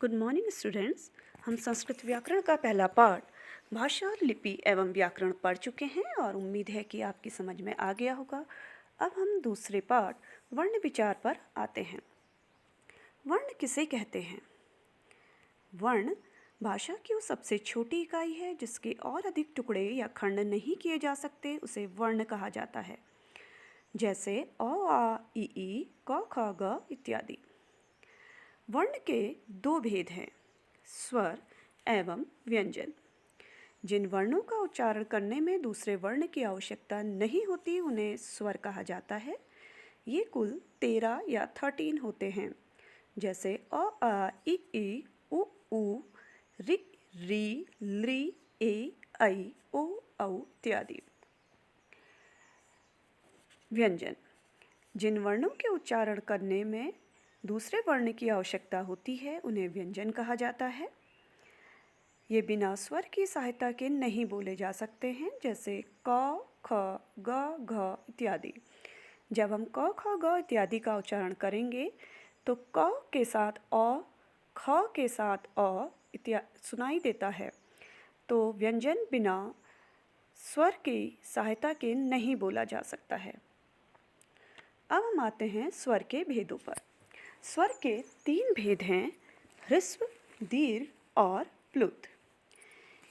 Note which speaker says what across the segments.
Speaker 1: Good morning students. हम संस्कृत व्याकरण का पहला पाठ भाषा, लिपि एवं व्याकरण पढ़ चुके हैं और उम्मीद है कि आपकी समझ में आ गया होगा। अब हम दूसरे पाठ वर्ण विचार पर आते हैं। वर्ण किसे कहते हैं? वर्ण भाषा की वो सबसे छोटी इकाई है जिसके और अधिक टुकड़े या खंड नहीं किए जा सकते, उसे वर्ण कहा जाता है। जैसे अ, आ, ई, क, ख, ग इत्यादि। वर्ण के दो भेद हैं, स्वर एवं व्यंजन। जिन वर्णों का उच्चारण करने में दूसरे वर्ण की आवश्यकता नहीं होती उन्हें स्वर कहा जाता है। ये कुल 13 या 13 होते हैं, जैसे अ, आ, ई, उ, रि, री, लृ, ए, ऐ, ओ, औ इत्यादि। व्यंजन जिन वर्णों के उच्चारण करने में दूसरे वर्ण की आवश्यकता होती है उन्हें व्यंजन कहा जाता है। ये बिना स्वर की सहायता के नहीं बोले जा सकते हैं, जैसे क, ख, ग, घ इत्यादि। जब हम क, ख, ग इत्यादि का उच्चारण करेंगे तो क के साथ अ, ख के साथ अ इत्यादि सुनाई देता है, तो व्यंजन बिना स्वर की सहायता के नहीं बोला जा सकता है। अब हम आते हैं स्वर के भेदों पर। स्वर के 3 भेद हैं, ह्रस्व, दीर्घ और प्लुत।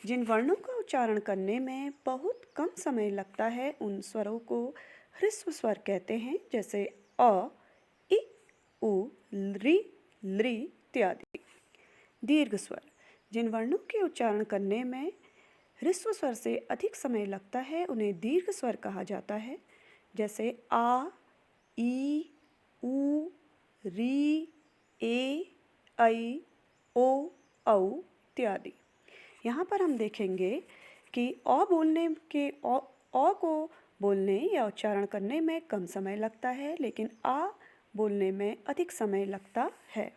Speaker 1: जिन वर्णों का उच्चारण करने में बहुत कम समय लगता है उन स्वरों को ह्रस्व स्वर कहते हैं, जैसे अ, इ, उ, ऋ, लृ इत्यादि। दीर्घ स्वर जिन वर्णों के उच्चारण करने में ह्रस्व स्वर से अधिक समय लगता है उन्हें दीर्घ स्वर कहा जाता है, जैसे आ, ई, उ, री, ए, ऐ, ओ, औ इत्यादि। यहाँ पर हम देखेंगे कि अ बोलने के अ को बोलने या उच्चारण करने में कम समय लगता है, लेकिन आ बोलने में अधिक समय लगता है।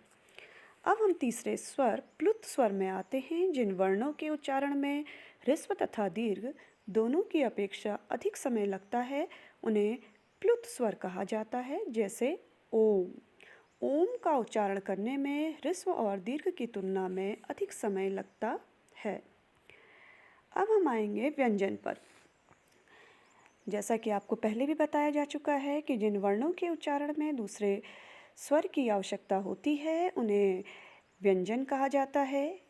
Speaker 1: अब हम तीसरे स्वर प्लुत स्वर में आते हैं। जिन वर्णों के उच्चारण में ह्रस्व तथा दीर्घ दोनों की अपेक्षा अधिक समय लगता है उन्हें प्लुत स्वर कहा जाता है, जैसे ओम। ओम का उच्चारण करने में ह्रस्व और दीर्घ की तुलना में अधिक समय लगता है। अब हम आएंगे व्यंजन पर। जैसा कि आपको पहले भी बताया जा चुका है कि जिन वर्णों के उच्चारण में दूसरे स्वर की आवश्यकता होती है उन्हें व्यंजन कहा जाता है,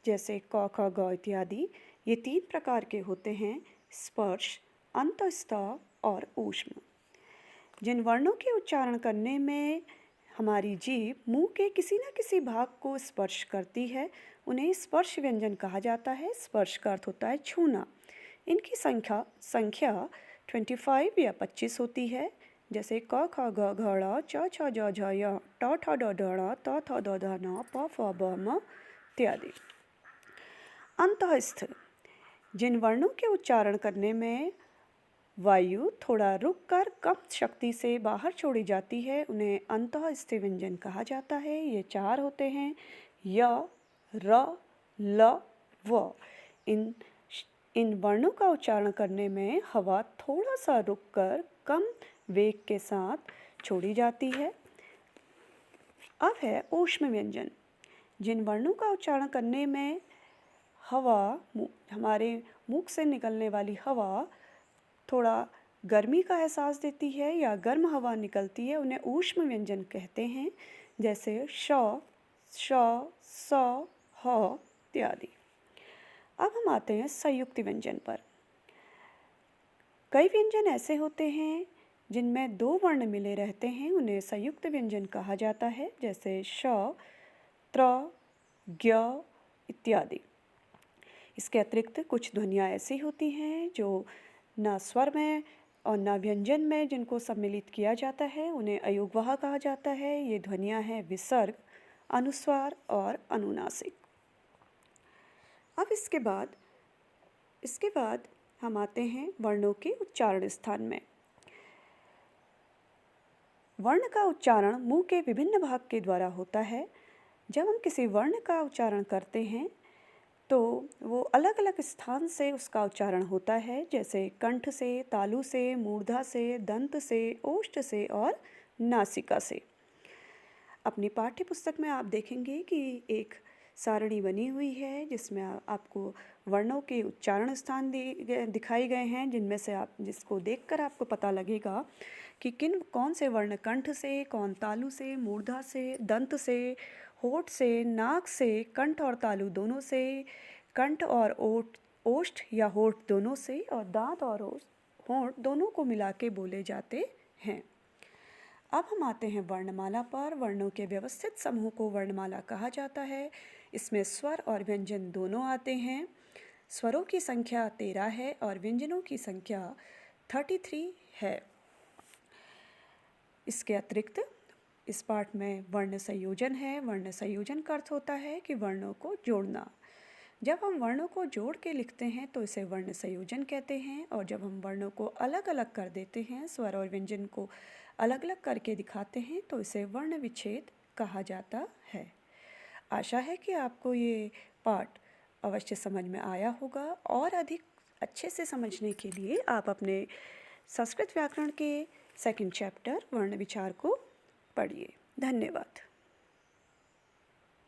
Speaker 1: जैसे क, ख, ग इत्यादि। ये 3 प्रकार के होते हैं, स्पर्श, अंतस्थ और ऊष्म। जिन वर्णों के उच्चारण करने में हमारी जीभ मुंह के किसी न किसी भाग को स्पर्श करती है उन्हें स्पर्श व्यंजन कहा जाता है। स्पर्श का अर्थ होता है छूना। इनकी संख्या 25 या 25 होती है, जैसे क, ख, ग, घ, ड़, च, छ, ज, झ, य, ट, ठ, ड, ढ, ण, त, थ, द, ध, न, प, फ, ब, म इत्यादि। अंतःस्थ जिन वर्णों के उच्चारण करने में वायु थोड़ा रुककर कम शक्ति से बाहर छोड़ी जाती है उन्हें अंतःस्थ व्यंजन कहा जाता है। ये 4 होते हैं, य, र, ल, व। इन वर्णों का उच्चारण करने में हवा थोड़ा सा रुककर कम वेग के साथ छोड़ी जाती है। अब है ऊष्म व्यंजन। जिन वर्णों का उच्चारण करने में हवा हमारे मुख से निकलने वाली हवा थोड़ा गर्मी का एहसास देती है या गर्म हवा निकलती है उन्हें ऊष्म व्यंजन कहते हैं, जैसे श, श, स, ह इत्यादि। अब हम आते हैं संयुक्त व्यंजन पर। कई व्यंजन ऐसे होते हैं जिनमें 2 वर्ण मिले रहते हैं उन्हें संयुक्त व्यंजन कहा जाता है, जैसे श, त्र, ज्ञ इत्यादि। इसके अतिरिक्त कुछ ध्वनियाँ ऐसी होती हैं जो न स्वर में और न व्यंजन में जिनको सम्मिलित किया जाता है उन्हें अयोगवाह कहा जाता है। ये ध्वनियाँ हैं विसर्ग, अनुस्वार और अनुनासिक। अब इसके बाद हम आते हैं वर्णों के उच्चारण स्थान में। वर्ण का उच्चारण मुंह के विभिन्न भाग के द्वारा होता है। जब हम किसी वर्ण का उच्चारण करते हैं तो वो अलग अलग स्थान से उसका उच्चारण होता है, जैसे कंठ से, तालु से, मूर्धा से, दंत से, ओष्ठ से और नासिका से। अपनी पाठ्य पुस्तक में आप देखेंगे कि एक सारणी बनी हुई है जिसमें आपको वर्णों के उच्चारण स्थान दिखाए गए हैं, जिनमें से आप जिसको देखकर आपको पता लगेगा कि कौन से वर्ण कंठ से, कौन तालु से, मूर्धा से, दंत से, होठ से, नाक से, कंठ और तालु दोनों से, कंठ और ओष्ठ या होठ दोनों से, और दांत और होठ दोनों को मिला के बोले जाते हैं। अब हम आते हैं वर्णमाला पर। वर्णों के व्यवस्थित समूह को वर्णमाला कहा जाता है। इसमें स्वर और व्यंजन दोनों आते हैं। स्वरों की संख्या 13 है और व्यंजनों की संख्या 33 है। इसके अतिरिक्त इस पाठ में वर्ण संयोजन है। वर्ण संयोजन का अर्थ होता है कि वर्णों को जोड़ना। जब हम वर्णों को जोड़ के लिखते हैं तो इसे वर्ण संयोजन कहते हैं, और जब हम वर्णों को अलग अलग कर देते हैं, स्वर और व्यंजन को अलग अलग करके दिखाते हैं, तो इसे वर्ण विच्छेद कहा जाता है। आशा है कि आपको ये पाठ अवश्य समझ में आया होगा, और अधिक अच्छे से समझने के लिए आप अपने संस्कृत व्याकरण के सेकंड चैप्टर वर्ण विचार को पढ़िए। धन्यवाद।